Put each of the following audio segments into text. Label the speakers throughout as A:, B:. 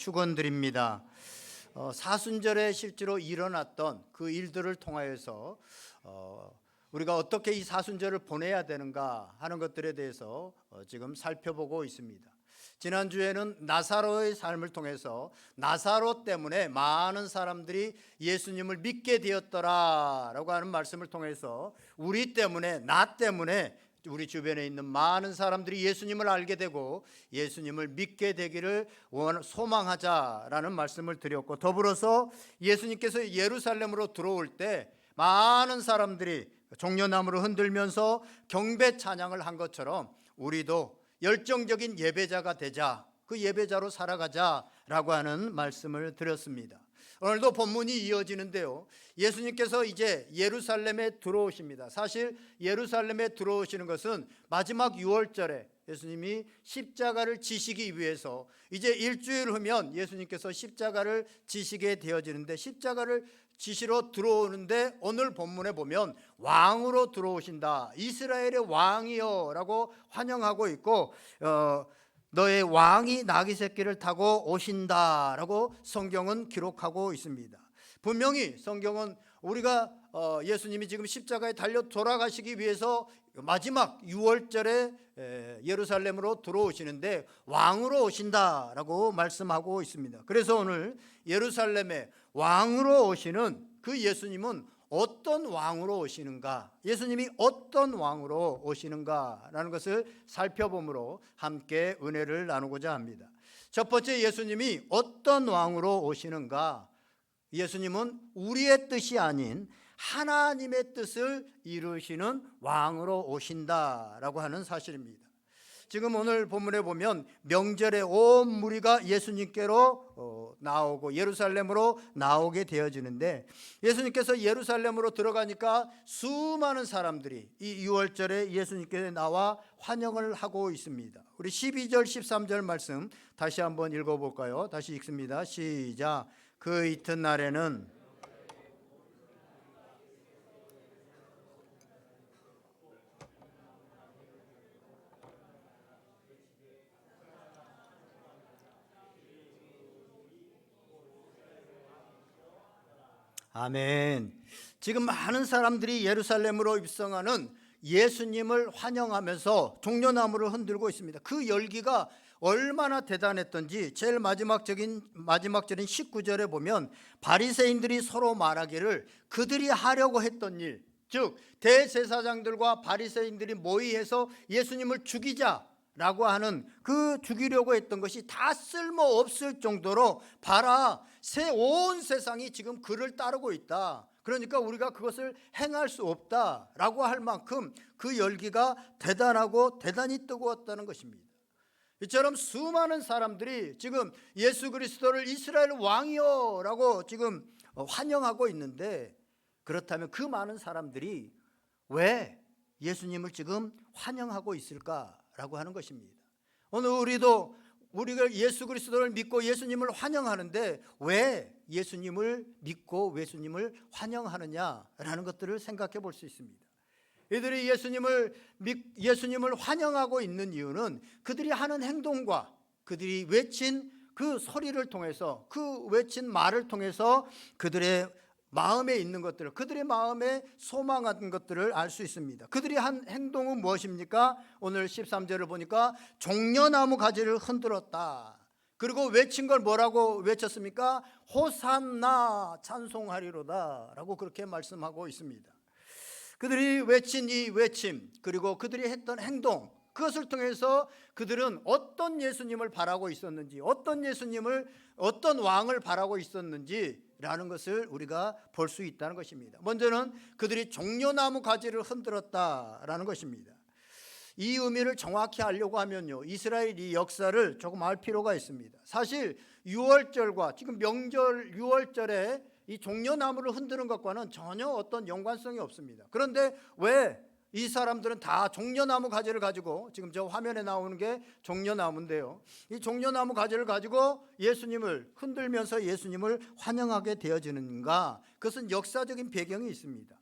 A: 축원드립니다. 사순절에 실제로 일어났던 그 일들을 통하여서 우리가 어떻게 이 사순절을 보내야 되는가 하는 것들에 대해서 지금 살펴보고 있습니다. 지난주에는 나사로의 삶을 통해서 나사로 때문에 많은 사람들이 예수님을 믿게 되었더라라고 하는 말씀을 통해서 우리 때문에, 나 때문에 우리 주변에 있는 많은 사람들이 예수님을 알게 되고 예수님을 믿게 되기를 소망하자라는 말씀을 드렸고, 더불어서 예수님께서 예루살렘으로 들어올 때 많은 사람들이 종려나무를 흔들면서 경배 찬양을 한 것처럼 우리도 열정적인 예배자가 되자, 그 예배자로 살아가자라고 하는 말씀을 드렸습니다. 오늘도 본문이 이어지는데요, 예수님께서 이제 예루살렘에 들어오십니다. 사실 예루살렘에 들어오시는 것은 마지막 유월절에 예수님이 십자가를 지시기 위해서 이제 일주일 후면 예수님께서 십자가를 지시게 되어지는데, 십자가를 지시러 들어오는데 오늘 본문에 보면 왕으로 들어오신다, 이스라엘의 왕이여 라고 환영하고 있고, 너의 왕이 나귀 새끼를 타고 오신다라고 성경은 기록하고 있습니다. 분명히 성경은 우리가 예수님이 지금 십자가에 달려 돌아가시기 위해서 마지막 유월절에 예루살렘으로 들어오시는데 왕으로 오신다라고 말씀하고 있습니다. 그래서 오늘 예루살렘에 왕으로 오시는 그 예수님은 어떤 왕으로 오시는가, 예수님이 어떤 왕으로 오시는가라는 것을 살펴보므로 함께 은혜를 나누고자 합니다. 첫 번째, 예수님이 어떤 왕으로 오시는가? 예수님은 우리의 뜻이 아닌 하나님의 뜻을 이루시는 왕으로 오신다라고 하는 사실입니다. 지금 오늘 본문에 보면 명절에 온 무리가 예수님께로 나오고 예루살렘으로 나오게 되어지는데, 예수님께서 예루살렘으로 들어가니까 수많은 사람들이 이 유월절에 예수님께 나와 환영을 하고 있습니다. 우리 12절 13절 말씀 다시 한번 읽어볼까요? 다시 읽습니다. 시작. 그 이튿날에는 아멘. 지금 많은 사람들이 예루살렘으로 입성하는 예수님을 환영하면서 종려나무를 흔들고 있습니다. 그 열기가 얼마나 대단했던지 제일 마지막절인 19절에 보면 바리새인들이 서로 말하기를 그들이 하려고 했던 일, 즉 대제사장들과 바리새인들이 모의해서 예수님을 죽이자라고 하는 그 죽이려고 했던 것이 다 쓸모없을 정도로, 봐라, 온 세상이 지금 그를 따르고 있다, 그러니까 우리가 그것을 행할 수 없다라고 할 만큼 그 열기가 대단하고 대단히 뜨거웠다는 것입니다. 이처럼 수많은 사람들이 지금 예수 그리스도를 이스라엘 왕이여 라고 지금 환영하고 있는데, 그렇다면 그 많은 사람들이 왜 예수님을 지금 환영하고 있을까라고 하는 것입니다. 오늘 우리가 예수 그리스도를 믿고 예수님을 환영하는데 왜 예수님을 믿고 예수님을 환영하느냐라는 것들을 생각해 볼 수 있습니다. 이들이 예수님을 환영하고 있는 이유는 그들이 하는 행동과 그들이 외친 그 소리를 통해서, 그 외친 말을 통해서 그들의 마음에 있는 것들을, 그들의 마음에 소망한 것들을 알 수 있습니다. 그들이 한 행동은 무엇입니까? 오늘 13절을 보니까 종려나무 가지를 흔들었다. 그리고 외친 걸 뭐라고 외쳤습니까? 호산나, 찬송하리로다 라고 그렇게 말씀하고 있습니다. 그들이 외친 이 외침, 그리고 그들이 했던 행동, 그것을 통해서 그들은 어떤 예수님을 바라고 있었는지, 어떤 왕을 바라고 있었는지라는 것을 우리가 볼 수 있다는 것입니다. 먼저는 그들이 종려나무 가지를 흔들었다라는 것입니다. 이 의미를 정확히 알려고 하면요, 이스라엘 이 역사를 조금 알 필요가 있습니다. 사실 유월절과 지금 명절 유월절에 이 종려나무를 흔드는 것과는 전혀 어떤 연관성이 없습니다. 그런데 왜 이 사람들은 다 종려나무 가지를 가지고, 지금 저 화면에 나오는 게 종려나무인데요, 이 종려나무 가지를 가지고 예수님을 흔들면서 예수님을 환영하게 되어지는가? 그것은 역사적인 배경이 있습니다.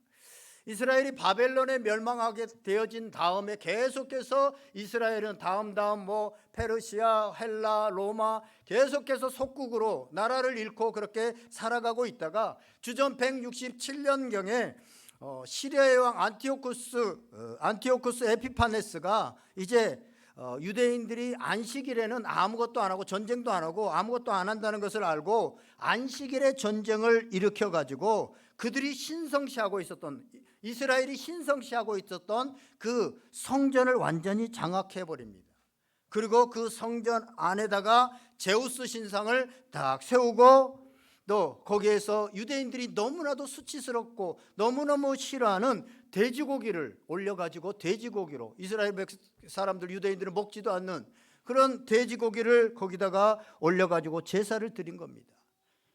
A: 이스라엘이 바벨론에 멸망하게 되어진 다음에 계속해서 이스라엘은 다음 뭐 페르시아, 헬라, 로마 계속해서 속국으로 나라를 잃고 그렇게 살아가고 있다가 주전 167년경에 시리아의 왕 안티오쿠스 에피파네스가 이제 유대인들이 안식일에는 아무것도 안 하고 전쟁도 안 하고 아무것도 안 한다는 것을 알고 안식일에 전쟁을 일으켜 가지고 그들이 신성시하고 있었던, 이스라엘이 신성시하고 있었던 그 성전을 완전히 장악해 버립니다. 그리고 그 성전 안에다가 제우스 신상을 딱 세우고 또 거기에서 유대인들이 너무나도 수치스럽고 너무너무 싫어하는 돼지고기를 올려가지고 돼지고기로, 이스라엘 사람들 유대인들은 먹지도 않는 그런 돼지고기를 거기다가 올려가지고 제사를 드린 겁니다.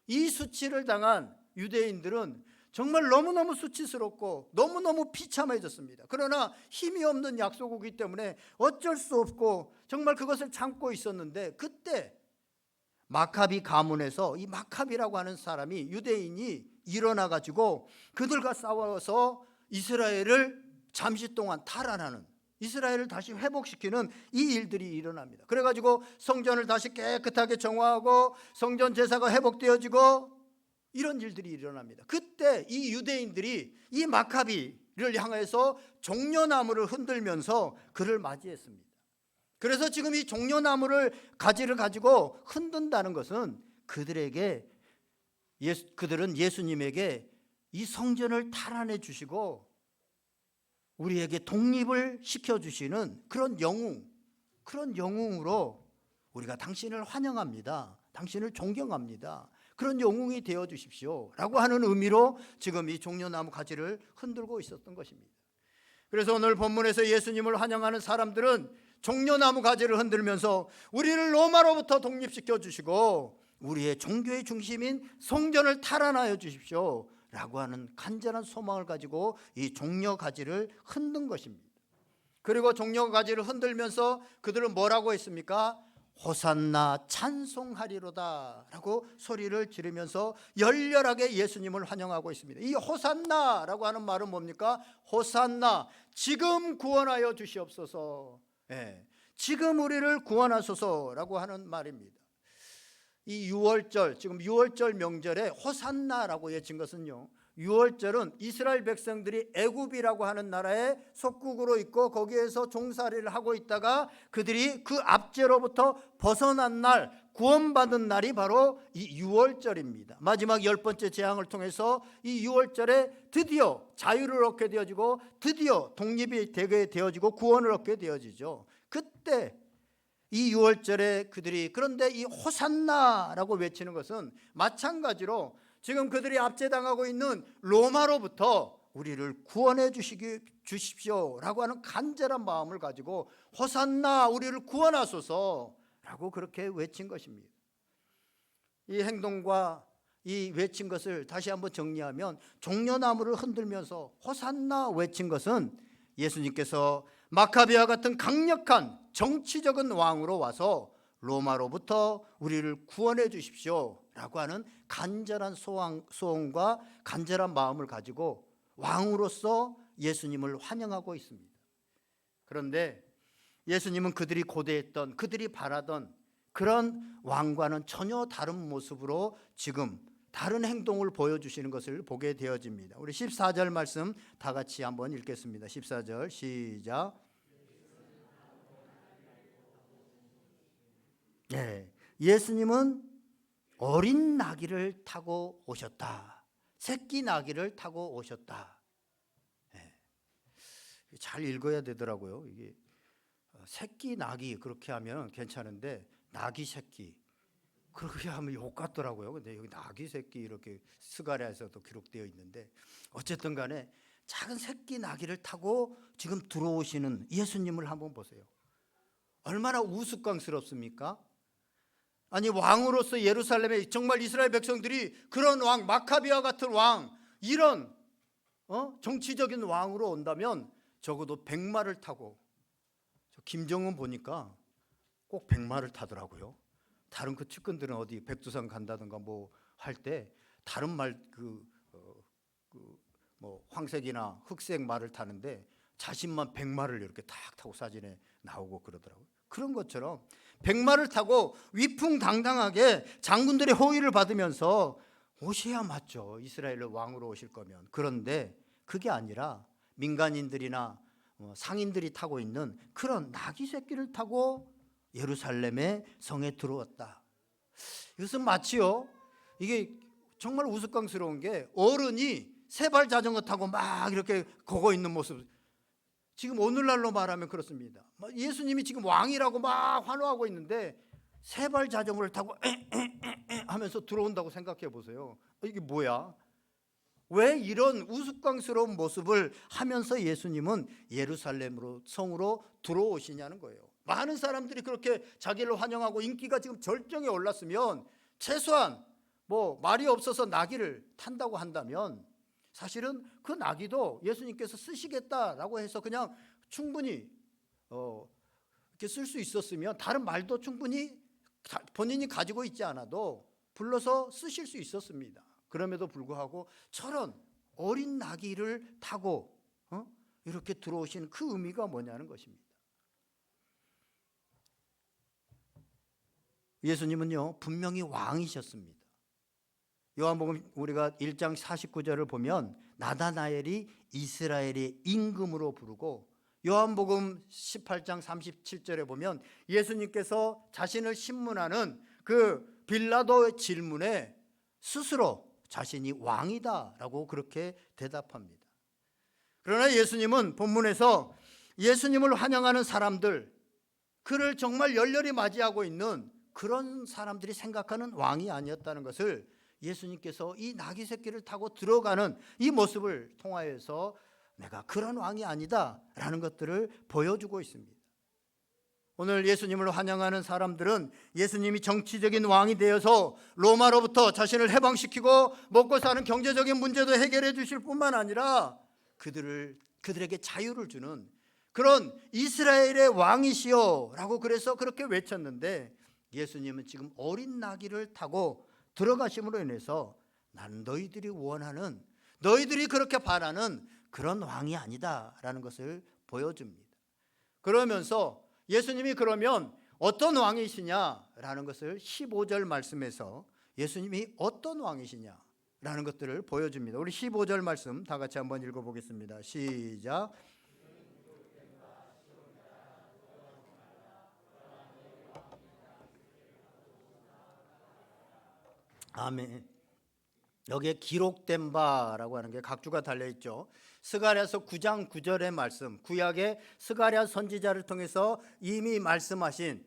A: 이 수치를 당한 유대인들은 정말 너무너무 수치스럽고 너무너무 비참해졌습니다. 그러나 힘이 없는 약소국이기 때문에 어쩔 수 없고 정말 그것을 참고 있었는데, 그때 마카비 가문에서 이 마카비라고 하는 사람이, 유대인이 일어나 가지고 그들과 싸워서 이스라엘을 잠시 동안 탈환하는, 이스라엘을 다시 회복시키는 이 일들이 일어납니다. 그래가지고 성전을 다시 깨끗하게 정화하고 성전 제사가 회복되어지고 이런 일들이 일어납니다. 그때 이 유대인들이 이 마카비를 향해서 종려나무를 흔들면서 그를 맞이했습니다. 그래서 지금 이 종려나무를 가지를 가지고 흔든다는 것은 그들은 예수님에게 이 성전을 탈환해 주시고 우리에게 독립을 시켜주시는 그런 영웅으로 우리가 당신을 환영합니다, 당신을 존경합니다, 그런 영웅이 되어 주십시오 라고 하는 의미로 지금 이 종려나무 가지를 흔들고 있었던 것입니다. 그래서 오늘 본문에서 예수님을 환영하는 사람들은 종려나무 가지를 흔들면서 우리를 로마로부터 독립시켜 주시고 우리의 종교의 중심인 성전을 탈환하여 주십시오 라고 하는 간절한 소망을 가지고 이 종려 가지를 흔든 것입니다. 그리고 종려 가지를 흔들면서 그들은 뭐라고 했습니까? 호산나 찬송하리로다 라고 소리를 지르면서 열렬하게 예수님을 환영하고 있습니다. 이 호산나라고 하는 말은 뭡니까? 호산나, 지금 구원하여 주시옵소서, 지금 우리를 구원하소서라고 하는 말입니다. 이 유월절, 지금 유월절 명절에 호산나라고 외친 것은요, 유월절은 이스라엘 백성들이 애굽이라고 하는 나라에 속국으로 있고 거기에서 종살이를 하고 있다가 그들이 그 압제로부터 벗어난 날, 구원받은 날이 바로 이 유월절입니다. 마지막 10번째 재앙을 통해서 이 유월절에 드디어 자유를 얻게 되어지고 드디어 독립이 되게 되어지고 구원을 얻게 되어지죠. 그때 이 유월절에 그들이, 그런데 이 호산나라고 외치는 것은 마찬가지로 지금 그들이 압제당하고 있는 로마로부터 우리를 구원해 주십시오 라고 하는 간절한 마음을 가지고 호산나, 우리를 구원하소서 라고 그렇게 외친 것입니다. 이 행동과 이 외친 것을 다시 한번 정리하면, 종려나무를 흔들면서 호산나 외친 것은 예수님께서 마카비와 같은 강력한 정치적인 왕으로 와서 로마로부터 우리를 구원해 주십시오 라고 하는 간절한 소원과 간절한 마음을 가지고 왕으로서 예수님을 환영하고 있습니다. 그런데 예수님은 그들이 고대했던, 그들이 바라던 그런 왕과는 전혀 다른 모습으로 지금 다른 행동을 보여주시는 것을 보게 되어집니다. 우리 14절 말씀 다 같이 한번 읽겠습니다. 14절 시작. 예수님은 어린 나귀를 타고 오셨다. 새끼 나귀를 타고 오셨다. 잘 읽어야 되더라고요. 이게 새끼 나귀 그렇게 하면 괜찮은데 나귀 새끼 그렇게 하면 욕 같더라고요. 근데 여기 나귀 새끼 이렇게 스가랴에서도 기록되어 있는데, 어쨌든 간에 작은 새끼 나귀를 타고 지금 들어오시는 예수님을 한번 보세요. 얼마나 우스꽝스럽습니까? 아니, 왕으로서 예루살렘에 정말 이스라엘 백성들이 그런 왕, 마카비와 같은 왕, 이런 정치적인 왕으로 온다면 적어도 백마를 타고, 김정은 보니까 꼭 백마를 타더라고요. 다른 그 측근들은 어디 백두산 간다든가 뭐 할 때 다른 말 뭐 황색이나 흑색 말을 타는데 자신만 백마를 이렇게 탁 타고 사진에 나오고 그러더라고요. 그런 것처럼 백마를 타고 위풍당당하게 장군들의 호의를 받으면서 오셔야 맞죠. 이스라엘의 왕으로 오실 거면. 그런데 그게 아니라 민간인들이나 상인들이 타고 있는 그런 나귀 새끼를 타고 예루살렘의 성에 들어왔다. 이것은 마치요, 이게 정말 우스꽝스러운 게 어른이 세발 자전거 타고 막 이렇게 걷고 있는 모습, 지금 오늘날로 말하면 그렇습니다. 예수님이 지금 왕이라고 막 환호하고 있는데 세발 자전거를 타고 하면서 들어온다고 생각해 보세요. 이게 뭐야? 왜 이런 우스꽝스러운 모습을 하면서 예수님은 예루살렘으로 성으로 들어오시냐는 거예요. 많은 사람들이 그렇게 자기를 환영하고 인기가 지금 절정에 올랐으면 최소한 뭐 말이 없어서 나귀를 탄다고 한다면 사실은 그 나귀도 예수님께서 쓰시겠다라고 해서 그냥 충분히 이렇게 쓸 수 있었으면 다른 말도 충분히 본인이 가지고 있지 않아도 불러서 쓰실 수 있었습니다. 그럼에도 불구하고 저런 어린 나귀를 타고 이렇게 들어오신 그 의미가 뭐냐는 것입니다. 예수님은요 분명히 왕이셨습니다. 요한복음 우리가 1장 49절을 보면 나다나엘이 이스라엘의 임금으로 부르고, 요한복음 18장 37절에 보면 예수님께서 자신을 신문하는 그 빌라도의 질문에 스스로 자신이 왕이다라고 그렇게 대답합니다. 그러나 예수님은 본문에서 예수님을 환영하는 사람들, 그를 정말 열렬히 맞이하고 있는 그런 사람들이 생각하는 왕이 아니었다는 것을 예수님께서 이 나귀 새끼를 타고 들어가는 이 모습을 통하여서 내가 그런 왕이 아니다 라는 것들을 보여주고 있습니다. 오늘 예수님을 환영하는 사람들은 예수님이 정치적인 왕이 되어서 로마로부터 자신을 해방시키고 먹고 사는 경제적인 문제도 해결해 주실 뿐만 아니라 그들에게 자유를 주는 그런 이스라엘의 왕이시여 라고 그래서 그렇게 외쳤는데, 예수님은 지금 어린 나귀를 타고 들어가심으로 인해서 나는 너희들이 원하는, 너희들이 그렇게 바라는 그런 왕이 아니다라는 것을 보여줍니다. 그러면서 예수님이 그러면 어떤 왕이시냐라는 것을 15절 말씀에서 예수님이 어떤 왕이시냐라는 것들을 보여줍니다. 우리 15절 말씀 다 같이 한번 읽어보겠습니다. 시작. 아멘. 여기에 기록된 바라고 하는 게 각주가 달려있죠. 스가랴서 9장 9절의 말씀, 구약의 스가랴 선지자를 통해서 이미 말씀하신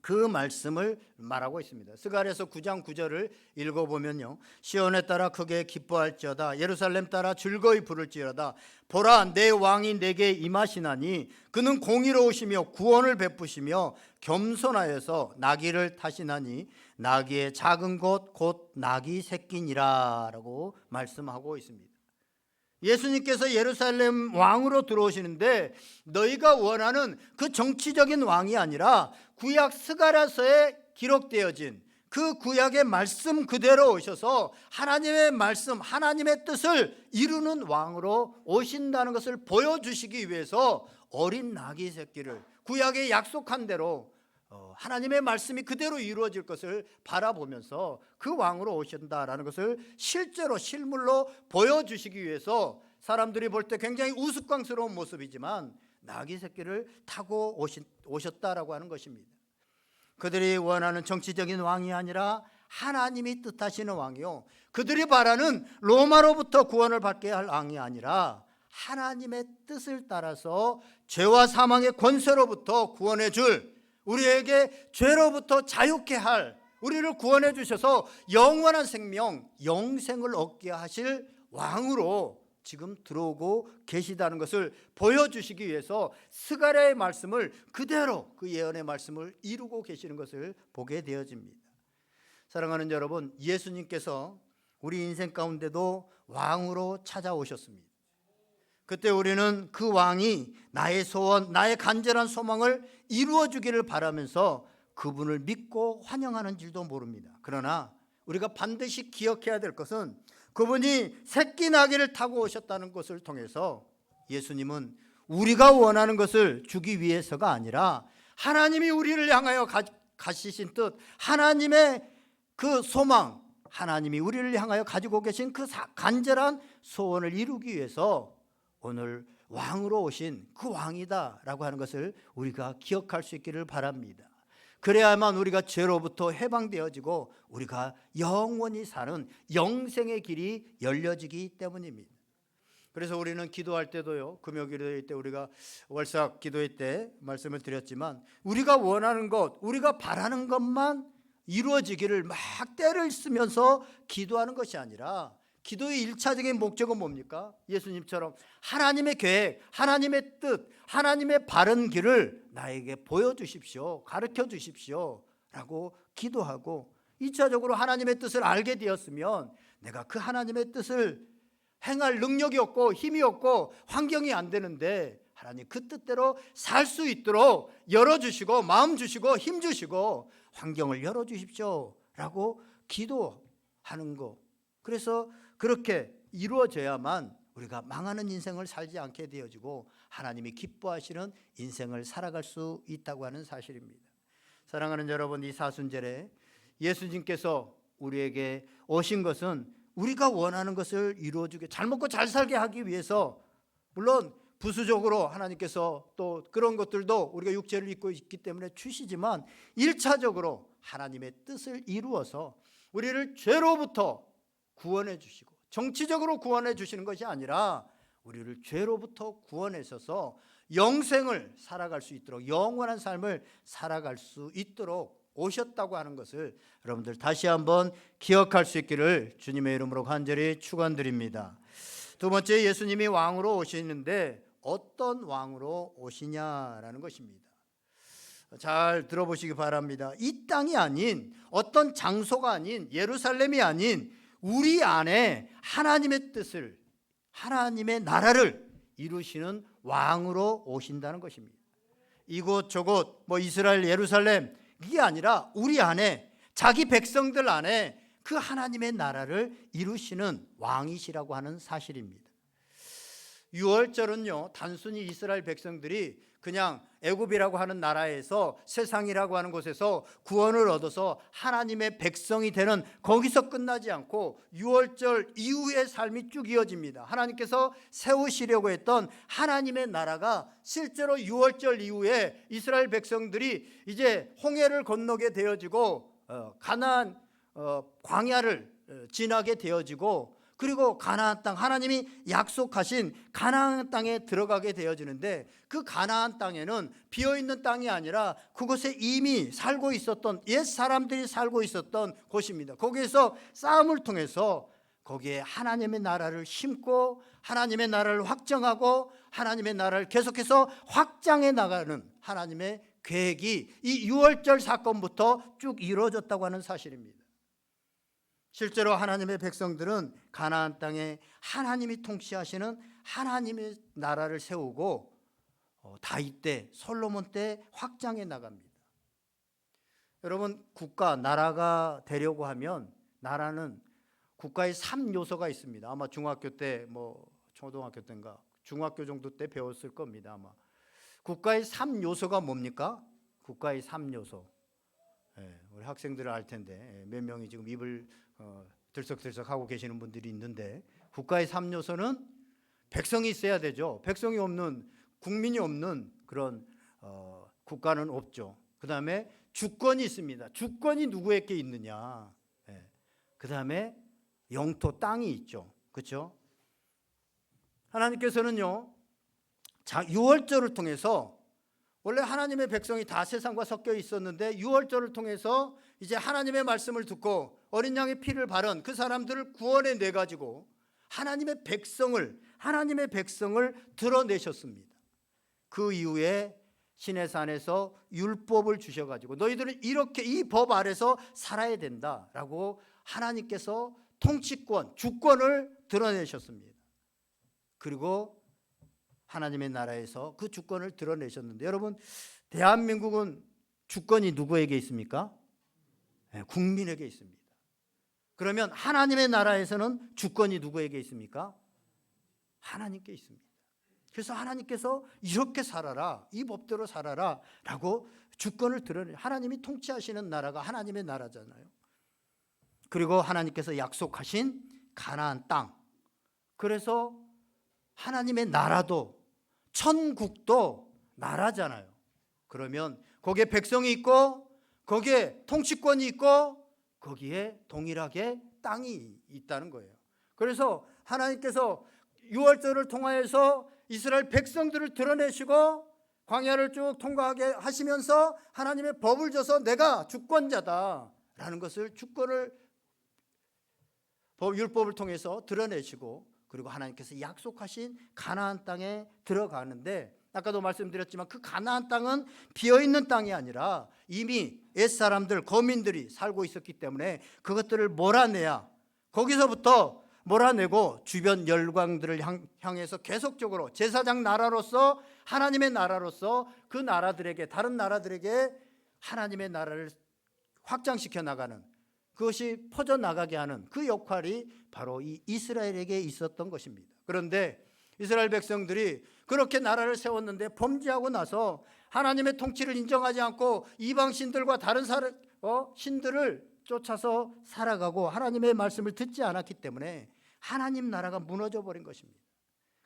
A: 그 말씀을 말하고 있습니다. 스가랴서 9장 9절을 읽어보면요, 시온에 따라 크게 기뻐할지어다, 예루살렘 따라 즐거이 부를지어다. 보라, 내 왕이 내게 임하시나니 그는 공의로우시며 구원을 베푸시며 겸손하여서 나귀를 타시나니 나귀의 작은 것 곧 나귀 새끼니라 라고 말씀하고 있습니다. 예수님께서 예루살렘 왕으로 들어오시는데 너희가 원하는 그 정치적인 왕이 아니라 구약 스가랴서에 기록되어진 그 구약의 말씀 그대로 오셔서 하나님의 말씀, 하나님의 뜻을 이루는 왕으로 오신다는 것을 보여주시기 위해서 어린 나귀 새끼를 구약에 약속한 대로 하나님의 말씀이 그대로 이루어질 것을 바라보면서 그 왕으로 오신다라는 것을 실제로 실물로 보여주시기 위해서 사람들이 볼 때 굉장히 우스꽝스러운 모습이지만 나귀 새끼를 타고 오셨다라고 하는 것입니다. 그들이 원하는 정치적인 왕이 아니라 하나님이 뜻하시는 왕이요, 그들이 바라는 로마로부터 구원을 받게 할 왕이 아니라 하나님의 뜻을 따라서 죄와 사망의 권세로부터 구원해 줄, 우리에게 죄로부터 자유케 할, 우리를 구원해 주셔서 영원한 생명, 영생을 얻게 하실 왕으로 지금 들어오고 계시다는 것을 보여주시기 위해서 스가랴의 말씀을 그대로 그 예언의 말씀을 이루고 계시는 것을 보게 되어집니다. 사랑하는 여러분, 예수님께서 우리 인생 가운데도 왕으로 찾아오셨습니다. 그때 우리는 그 왕이 나의 소원, 나의 간절한 소망을 이루어 주기를 바라면서 그분을 믿고 환영하는 줄도 모릅니다. 그러나 우리가 반드시 기억해야 될 것은 그분이 새끼 나귀를 타고 오셨다는 것을 통해서 예수님은 우리가 원하는 것을 주기 위해서가 아니라 하나님이 우리를 향하여 가지신 뜻, 하나님의 그 소망, 하나님이 우리를 향하여 가지고 계신 그 간절한 소원을 이루기 위해서 오늘 왕으로 오신 그 왕이다라고 하는 것을 우리가 기억할 수 있기를 바랍니다. 그래야만 우리가 죄로부터 해방되어지고 우리가 영원히 사는 영생의 길이 열려지기 때문입니다. 그래서 우리는 기도할 때도요, 금요 기도회 때 우리가 월삭 기도회 때 말씀을 드렸지만 우리가 원하는 것, 우리가 바라는 것만 이루어지기를 막 때를 쓰면서 기도하는 것이 아니라 기도의 일차적인 목적은 뭡니까? 예수님처럼 하나님의 계획, 하나님의 뜻, 하나님의 바른 길을 나에게 보여주십시오, 가르쳐 주십시오 라고 기도하고, 2차적으로 하나님의 뜻을 알게 되었으면 내가 그 하나님의 뜻을 행할 능력이 없고 힘이 없고 환경이 안 되는데 하나님 그 뜻대로 살 수 있도록 열어주시고 마음 주시고 힘 주시고 환경을 열어주십시오 라고 기도하는 거. 그래서 그렇게 이루어져야만 우리가 망하는 인생을 살지 않게 되어지고 하나님이 기뻐하시는 인생을 살아갈 수 있다고 하는 사실입니다. 사랑하는 여러분, 이 사순절에 예수님께서 우리에게 오신 것은 우리가 원하는 것을 이루어주게, 잘 먹고 잘 살게 하기 위해서, 물론 부수적으로 하나님께서 또 그런 것들도 우리가 육체를 입고 있기 때문에 주시지만 1차적으로 하나님의 뜻을 이루어서 우리를 죄로부터 구원해 주시고, 정치적으로 구원해 주시는 것이 아니라 우리를 죄로부터 구원하셔서 영생을 살아갈 수 있도록, 영원한 삶을 살아갈 수 있도록 오셨다고 하는 것을 여러분들 다시 한번 기억할 수 있기를 주님의 이름으로 간절히 축원드립니다. 두 번째, 예수님이 왕으로 오시는데 어떤 왕으로 오시냐라는 것입니다. 잘 들어보시기 바랍니다. 이 땅이 아닌, 어떤 장소가 아닌, 예루살렘이 아닌 우리 안에 하나님의 뜻을, 하나님의 나라를 이루시는 왕으로 오신다는 것입니다. 이곳 저곳 이스라엘 예루살렘 이게 아니라 우리 안에, 자기 백성들 안에 그 하나님의 나라를 이루시는 왕이시라고 하는 사실입니다. 유월절은요, 단순히 이스라엘 백성들이 그냥 애굽이라고 하는 나라에서, 세상이라고 하는 곳에서 구원을 얻어서 하나님의 백성이 되는, 거기서 끝나지 않고 유월절 이후의 삶이 쭉 이어집니다. 하나님께서 세우시려고 했던 하나님의 나라가 실제로 유월절 이후에 이스라엘 백성들이 이제 홍해를 건너게 되어지고 가나안 광야를 지나게 되어지고, 그리고 가나안 땅, 하나님이 약속하신 가나안 땅에 들어가게 되어지는데, 그 가나안 땅에는 비어있는 땅이 아니라 그곳에 이미 살고 있었던, 옛 사람들이 살고 있었던 곳입니다. 거기에서 싸움을 통해서 거기에 하나님의 나라를 심고 하나님의 나라를 확정하고 하나님의 나라를 계속해서 확장해 나가는 하나님의 계획이 이 유월절 사건부터 쭉 이루어졌다고 하는 사실입니다. 실제로 하나님의 백성들은 가나안 땅에 하나님이 통치하시는 하나님의 나라를 세우고 다윗 때, 솔로몬 때 확장해 나갑니다. 여러분, 국가, 나라가 되려고 하면 나라는 국가의 3요소가 있습니다. 아마 중학교 때, 초등학교 때인가 중학교 정도 때 배웠을 겁니다. 아마 국가의 3요소가 뭡니까? 국가의 3요소. 우리 학생들은 알 텐데 몇 명이 지금 입을 들썩들썩 하고 계시는 분들이 있는데, 국가의 3요소는 백성이 있어야 되죠. 백성이 없는, 국민이 없는 그런 국가는 없죠. 그 다음에 주권이 있습니다. 주권이 누구에게 있느냐. 그 다음에 영토, 땅이 있죠. 그렇죠? 하나님께서는요, 유월절을 통해서, 원래 하나님의 백성이 다 세상과 섞여 있었는데 유월절을 통해서 이제 하나님의 말씀을 듣고 어린 양의 피를 바른 그 사람들을 구원해 내 가지고 하나님의 백성을 드러내셨습니다. 그 이후에 시내산에서 율법을 주셔 가지고 너희들은 이렇게 이 법 아래서 살아야 된다라고 하나님께서 통치권, 주권을 드러내셨습니다. 그리고 하나님의 나라에서 그 주권을 드러내셨는데, 여러분, 대한민국은 주권이 누구에게 있습니까? 국민에게 있습니다. 그러면 하나님의 나라에서는 주권이 누구에게 있습니까? 하나님께 있습니다. 그래서 하나님께서 이렇게 살아라, 이 법대로 살아라 라고 주권을 드러내. 하나님이 통치하시는 나라가 하나님의 나라잖아요. 그리고 하나님께서 약속하신 가나안 땅, 그래서 하나님의 나라도 천국도 나라잖아요. 그러면 거기에 백성이 있고 거기에 통치권이 있고 거기에 동일하게 땅이 있다는 거예요. 그래서 하나님께서 유월절을 통하여서 이스라엘 백성들을 드러내시고 광야를 쭉 통과하게 하시면서 하나님의 법을 줘서 내가 주권자다라는 것을 주권을 율법을 통해서 드러내시고, 그리고 하나님께서 약속하신 가나안 땅에 들어가는데, 아까도 말씀드렸지만 그 가나안 땅은 비어있는 땅이 아니라 이미 옛사람들 거민들이 살고 있었기 때문에 그것들을 몰아내야, 거기서부터 몰아내고 주변 열강들을 향해서 계속적으로 제사장 나라로서, 하나님의 나라로서 그 나라들에게, 다른 나라들에게 하나님의 나라를 확장시켜 나가는, 그것이 퍼져나가게 하는 그 역할이 바로 이 이스라엘에게 있었던 것입니다. 그런데 이스라엘 백성들이 그렇게 나라를 세웠는데 범죄하고 나서 하나님의 통치를 인정하지 않고 이방 신들과 다른 신들을 쫓아서 살아가고 하나님의 말씀을 듣지 않았기 때문에 하나님 나라가 무너져 버린 것입니다.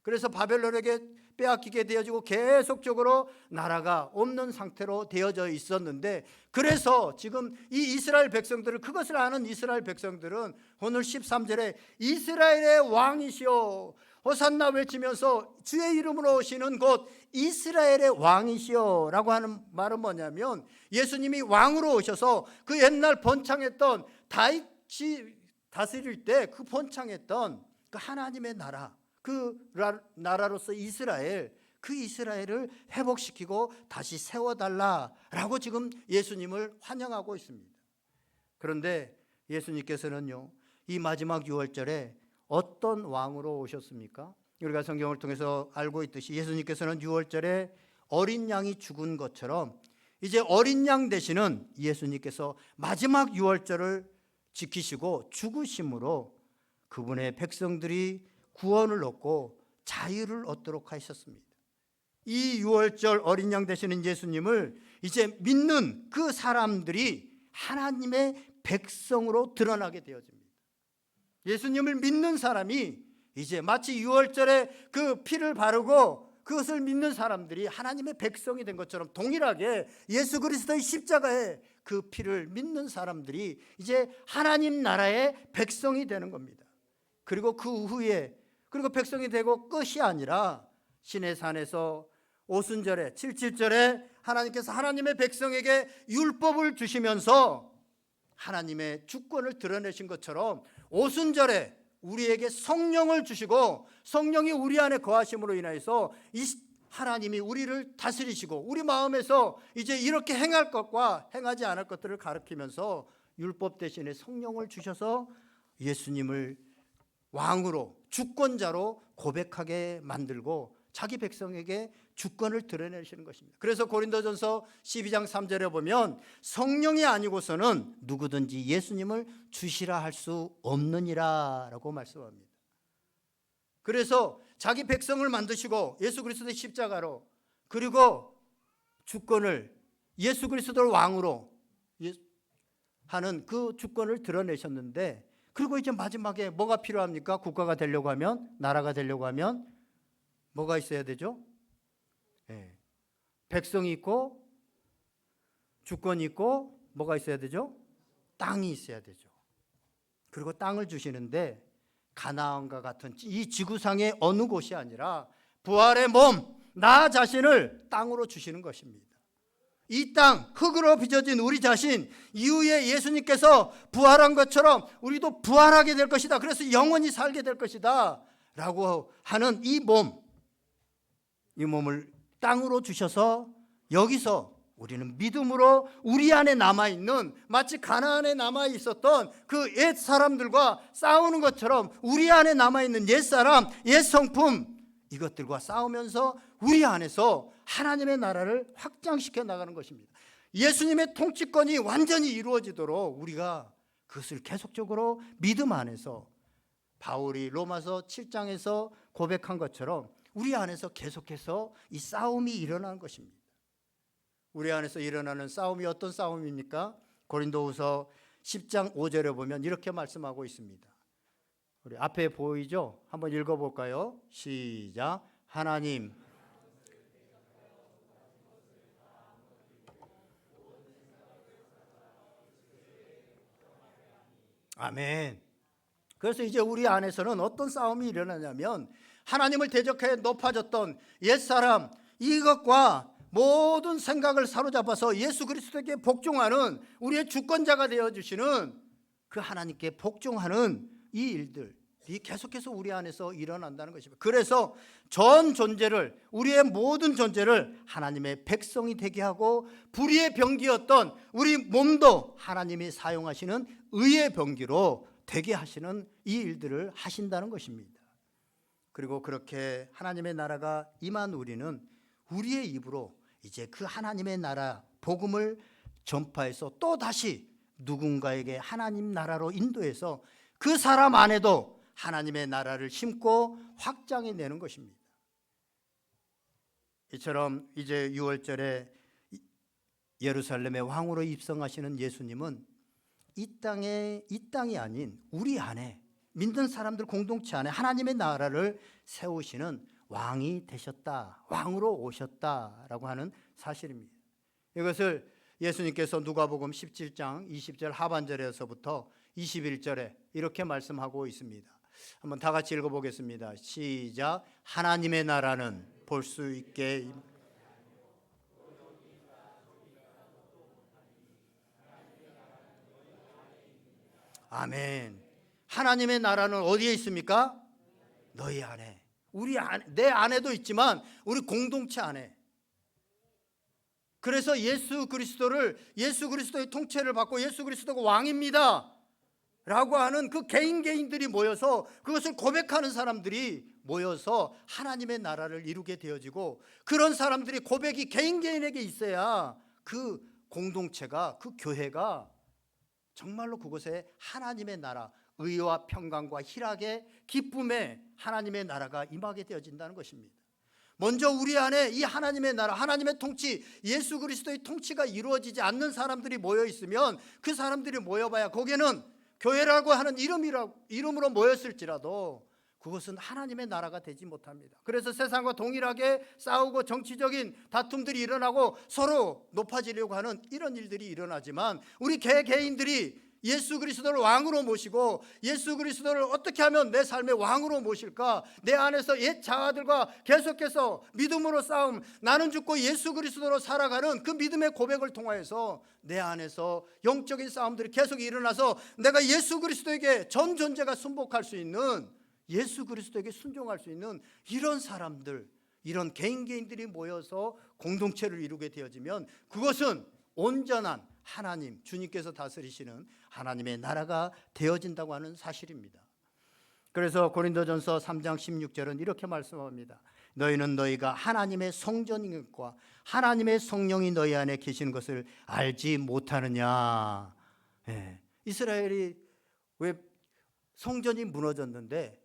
A: 그래서 바벨론에게 빼앗기게 되어지고 계속적으로 나라가 없는 상태로 되어져 있었는데, 그래서 지금 이 이스라엘 백성들을, 그것을 아는 이스라엘 백성들은 오늘 13절에 이스라엘의 왕이시여 호산나 외치면서 주의 이름으로 오시는 곧 이스라엘의 왕이시여 라고 하는 말은 뭐냐면, 예수님이 왕으로 오셔서 그 옛날 번창했던 다윗이 다스릴 때 그 번창했던 그 하나님의 나라, 그 나라로서 이스라엘, 그 이스라엘을 회복시키고 다시 세워달라라고 지금 예수님을 환영하고 있습니다. 그런데 예수님께서는요, 이 마지막 유월절에 어떤 왕으로 오셨습니까? 우리가 성경을 통해서 알고 있듯이 예수님께서는 유월절에 어린 양이 죽은 것처럼 이제 어린 양 되시는 예수님께서 마지막 유월절을 지키시고 죽으심으로 그분의 백성들이 구원을 얻고 자유를 얻도록 하셨습니다. 이 유월절 어린 양 되시는 예수님을 이제 믿는 그 사람들이 하나님의 백성으로 드러나게 되어집니다. 예수님을 믿는 사람이 이제 마치 유월절에 그 피를 바르고 그것을 믿는 사람들이 하나님의 백성이 된 것처럼 동일하게 예수 그리스도의 십자가에 그 피를 믿는 사람들이 이제 하나님 나라의 백성이 되는 겁니다. 그리고 그 후에, 그리고 백성이 되고 끝이 아니라 신의 산에서 오순절에 77절에 하나님께서 하나님의 백성에게 율법을 주시면서 하나님의 주권을 드러내신 것처럼 오순절에 우리에게 성령을 주시고 성령이 우리 안에 거하심으로 인해서 이 하나님이 우리를 다스리시고 우리 마음에서 이제 이렇게 행할 것과 행하지 않을 것들을 가르치면서 율법 대신에 성령을 주셔서 예수님을 왕으로, 주권자로 고백하게 만들고 자기 백성에게 주권을 드러내시는 것입니다. 그래서 고린도전서 12장 3절에 보면 성령이 아니고서는 누구든지 예수님을 주시라 할 수 없느니라 라고 말씀합니다. 그래서 자기 백성을 만드시고 예수 그리스도의 십자가로, 그리고 주권을 예수 그리스도를 왕으로 하는 그 주권을 드러내셨는데, 그리고 이제 마지막에 뭐가 필요합니까? 국가가 되려고 하면, 나라가 되려고 하면 뭐가 있어야 되죠? 네. 백성이 있고 주권이 있고 뭐가 있어야 되죠? 땅이 있어야 되죠. 그리고 땅을 주시는데 가나안과 같은 이 지구상의 어느 곳이 아니라 부활의 몸, 나 자신을 땅으로 주시는 것입니다. 이 땅, 흙으로 빚어진 우리 자신, 이후에 예수님께서 부활한 것처럼 우리도 부활하게 될 것이다, 그래서 영원히 살게 될 것이다 라고 하는 이 몸, 이 몸을 땅으로 주셔서 여기서 우리는 믿음으로 우리 안에 남아있는, 마치 가나안에 남아있었던 그 옛 사람들과 싸우는 것처럼 우리 안에 남아있는 옛 사람, 옛 성품, 이것들과 싸우면서 우리 안에서 하나님의 나라를 확장시켜 나가는 것입니다. 예수님의 통치권이 완전히 이루어지도록 우리가 그 그것을 계속적으로 믿음 안에서 바울이 로마서 7장에서 고백한 것처럼 우리 안에서 계속해서 이 싸움이 일어나는 것입니다. 우리 안에서 일어나는 싸움이 어떤 싸움입니까? 고린도후서 10장 5절에 보면 이렇게 말씀하고 있습니다. 우리 앞에 보이죠? 한번 읽어볼까요? 시작. 하나님 아멘. 그래서 이제 우리 안에서는 어떤 싸움이 일어나냐면 하나님을 대적해 높아졌던 옛사람 이것과 모든 생각을 사로잡아서 예수 그리스도에게 복종하는 우리의 주권자가 되어주시는 그 하나님께 복종하는 이 일들이 계속해서 우리 안에서 일어난다는 것입니다. 그래서 전 존재를, 우리의 모든 존재를 하나님의 백성이 되게 하고 불의의 병기였던 우리 몸도 하나님이 사용하시는 의의 병기로 되게 하시는 이 일들을 하신다는 것입니다. 그리고 그렇게 하나님의 나라가 임한 우리는 우리의 입으로 이제 그 하나님의 나라 복음을 전파해서 또다시 누군가에게 하나님 나라로 인도해서 그 사람 안에도 하나님의 나라를 심고 확장해 내는 것입니다. 이처럼 이제 6월절에 예루살렘의 왕으로 입성하시는 예수님은 이 땅이 아닌 우리 안에 믿는 사람들 공동체 안에 하나님의 나라를 세우시는 왕이 되셨다, 왕으로 오셨다라고 하는 사실입니다. 이것을 예수님께서 누가복음 17장 20절 하반절에서부터 21절에 이렇게 말씀하고 있습니다. 한번 다 같이 읽어보겠습니다. 시작. 하나님의 나라는 볼 수 있게 아멘. 하나님의 나라는 어디에 있습니까? 너희 안에. 우리 안에, 내 안에도 있지만 우리 공동체 안에. 그래서 예수 그리스도의 통치를 받고 예수 그리스도가 왕입니다 라고 하는 그 개인들이 모여서 그것을 고백하는 사람들이 모여서 하나님의 나라를 이루게 되어지고, 그런 사람들이 고백이 개인에게 있어야 그 공동체가, 그 교회가 정말로 그곳에 하나님의 나라, 의와 평강과 희락의 기쁨에 하나님의 나라가 임하게 되어진다는 것입니다. 먼저 우리 안에 이 하나님의 나라, 하나님의 통치, 예수 그리스도의 통치가 이루어지지 않는 사람들이 모여 있으면 그 사람들이 모여봐야 거기에는 교회라고 하는 이름으로 모였을지라도 그것은 하나님의 나라가 되지 못합니다. 그래서 세상과 동일하게 싸우고 정치적인 다툼들이 일어나고 서로 높아지려고 하는 이런 일들이 일어나지만, 우리 개인들이 예수 그리스도를 왕으로 모시고 예수 그리스도를 어떻게 하면 내 삶의 왕으로 모실까, 내 안에서 옛 자아들과 계속해서 믿음으로 싸움, 나는 죽고 예수 그리스도로 살아가는 그 믿음의 고백을 통하여서 내 안에서 영적인 싸움들이 계속 일어나서 내가 예수 그리스도에게 전 존재가 순복할 수 있는, 예수 그리스도에게 순종할 수 있는 이런 사람들, 이런 개인들이 모여서 공동체를 이루게 되어지면 그것은 온전한 하나님, 주님께서 다스리시는 하나님의 나라가 되어진다고 하는 사실입니다. 그래서 고린도전서 3장 16절은 이렇게 말씀합니다. 너희는 너희가 하나님의 성전인 것과 하나님의 성령이 너희 안에 계시는 것을 알지 못하느냐. 이스라엘이 왜 성전이 무너졌는데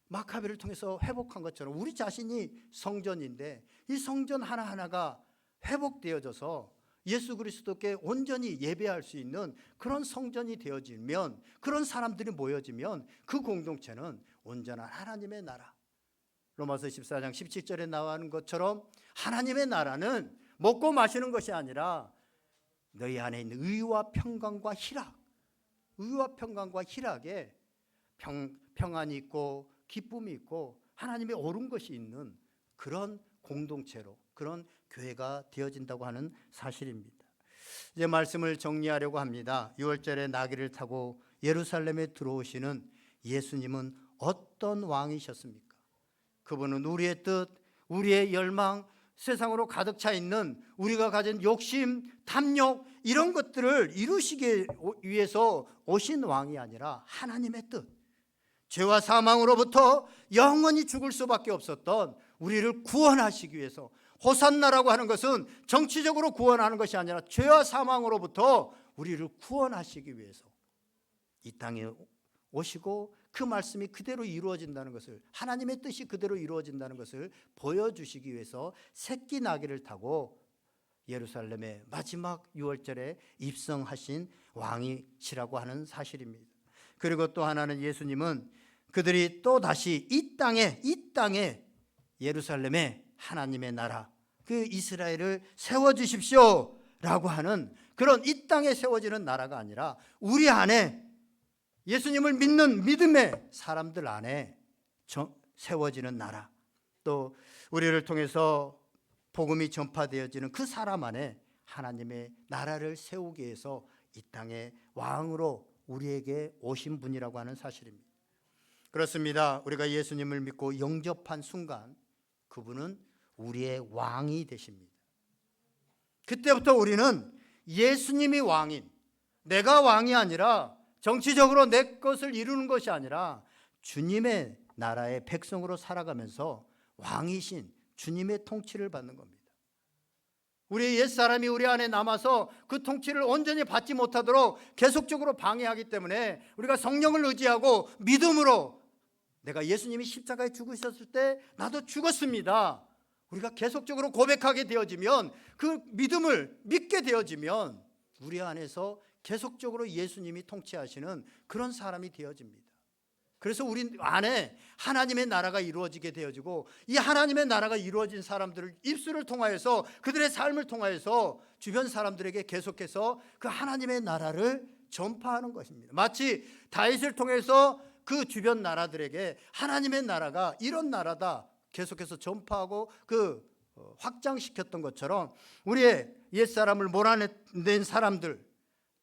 A: 마카베를 통해서 회복한 것처럼 우리 자신이 성전인데 이 성전 하나하나가 회복되어져서 예수 그리스도께 온전히 예배할 수 있는 그런 성전이 되어지면, 그런 사람들이 모여지면 그 공동체는 온전한 하나님의 나라, 로마서 14장 17절에 나오는 것처럼 하나님의 나라는 먹고 마시는 것이 아니라 너희 안에 있는 의와 평강과 희락, 의와 평강과 희락에 평안이 있고 기쁨이 있고 하나님의 옳은 것이 있는 그런 공동체로, 그런 교회가 되어진다고 하는 사실입니다. 이제 말씀을 정리하려고 합니다. 6월절에 나귀를 타고 예루살렘에 들어오시는 예수님은 어떤 왕이셨습니까? 그분은 우리의 뜻, 우리의 열망, 세상으로 가득 차 있는 우리가 가진 욕심, 탐욕, 이런 것들을 이루시기 위해서 오신 왕이 아니라 하나님의 뜻, 죄와 사망으로부터 영원히 죽을 수밖에 없었던 우리를 구원하시기 위해서, 호산나라고 하는 것은 정치적으로 구원하는 것이 아니라 죄와 사망으로부터 우리를 구원하시기 위해서 이 땅에 오시고 그 말씀이 그대로 이루어진다는 것을, 하나님의 뜻이 그대로 이루어진다는 것을 보여주시기 위해서 새끼 나귀를 타고 예루살렘의 마지막 유월절에 입성하신 왕이시라고 하는 사실입니다. 그리고 또 하나는 예수님은 그들이 또 다시 이 땅에 예루살렘에 하나님의 나라, 그 이스라엘을 세워주십시오 라고 하는 그런 이 땅에 세워지는 나라가 아니라 우리 안에, 예수님을 믿는 믿음의 사람들 안에 세워지는 나라, 또 우리를 통해서 복음이 전파되어지는 그 사람 안에 하나님의 나라를 세우기 위해서 이 땅의 왕으로 우리에게 오신 분이라고 하는 사실입니다. 그렇습니다. 우리가 예수님을 믿고 영접한 순간 그분은 우리의 왕이 되십니다. 그때부터 우리는 예수님이 왕인, 내가 왕이 아니라 정치적으로 내 것을 이루는 것이 아니라 주님의 나라의 백성으로 살아가면서 왕이신 주님의 통치를 받는 겁니다. 우리 옛사람이 우리 안에 남아서 그 통치를 온전히 받지 못하도록 계속적으로 방해하기 때문에 우리가 성령을 의지하고 믿음으로, 내가 예수님이 십자가에 죽으셨을 때 나도 죽었습니다, 우리가 계속적으로 고백하게 되어지면, 그 믿음을 믿게 되어지면 우리 안에서 계속적으로 예수님이 통치하시는 그런 사람이 되어집니다. 그래서 우리 안에 하나님의 나라가 이루어지게 되어지고, 이 하나님의 나라가 이루어진 사람들을 입술을 통하여서, 그들의 삶을 통하여서 주변 사람들에게 계속해서 그 하나님의 나라를 전파하는 것입니다. 마치 다윗을 통해서 그 주변 나라들에게 하나님의 나라가 이런 나라다 계속해서 전파하고 확장시켰던 것처럼, 우리의 옛사람을 몰아낸 사람들,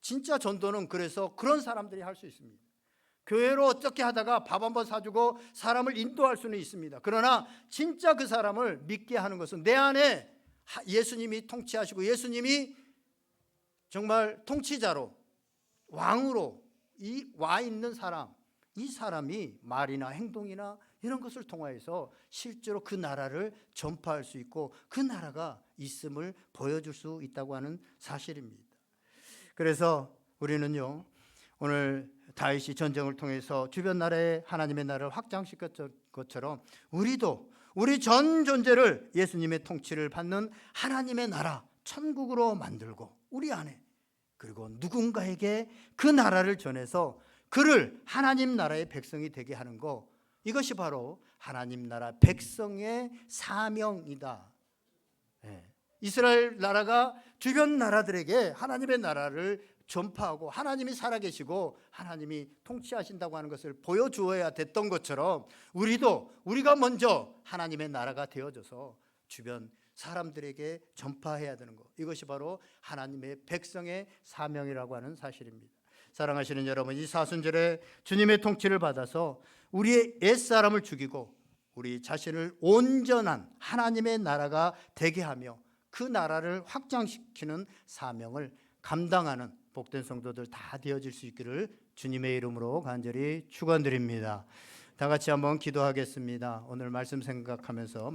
A: 진짜 전도는 그래서 그런 사람들이 할 수 있습니다. 교회로 어떻게 하다가 밥 한번 사주고 사람을 인도할 수는 있습니다. 그러나 진짜 그 사람을 믿게 하는 것은 내 안에 예수님이 통치하시고 예수님이 정말 통치자로, 왕으로 와 있는 사람, 이 사람이 말이나 행동이나 이런 것을 통하여서 실제로 그 나라를 전파할 수 있고 그 나라가 있음을 보여줄 수 있다고 하는 사실입니다. 그래서 우리는요, 오늘 다윗이 전쟁을 통해서 주변 나라에 하나님의 나라를 확장시켰던 것처럼 우리도 우리 전 존재를 예수님의 통치를 받는 하나님의 나라, 천국으로 만들고 우리 안에, 그리고 누군가에게 그 나라를 전해서 그를 하나님 나라의 백성이 되게 하는 것, 이것이 바로 하나님 나라 백성의 사명이다. 이스라엘 나라가 주변 나라들에게 하나님의 나라를 전파하고 하나님이 살아계시고 하나님이 통치하신다고 하는 것을 보여주어야 됐던 것처럼 우리가 먼저 하나님의 나라가 되어져서 주변 사람들에게 전파해야 되는 것, 이것이 바로 하나님의 백성의 사명이라고 하는 사실입니다. 사랑하시는 여러분, 이 사순절에 주님의 통치를 받아서 우리의 옛사람을 죽이고 우리 자신을 온전한 하나님의 나라가 되게 하며 그 나라를 확장시키는 사명을 감당하는 복된 성도들 다 되어질 수 있기를 주님의 이름으로 간절히 축원드립니다. 다 같이 한번 기도하겠습니다. 오늘 말씀 생각하면서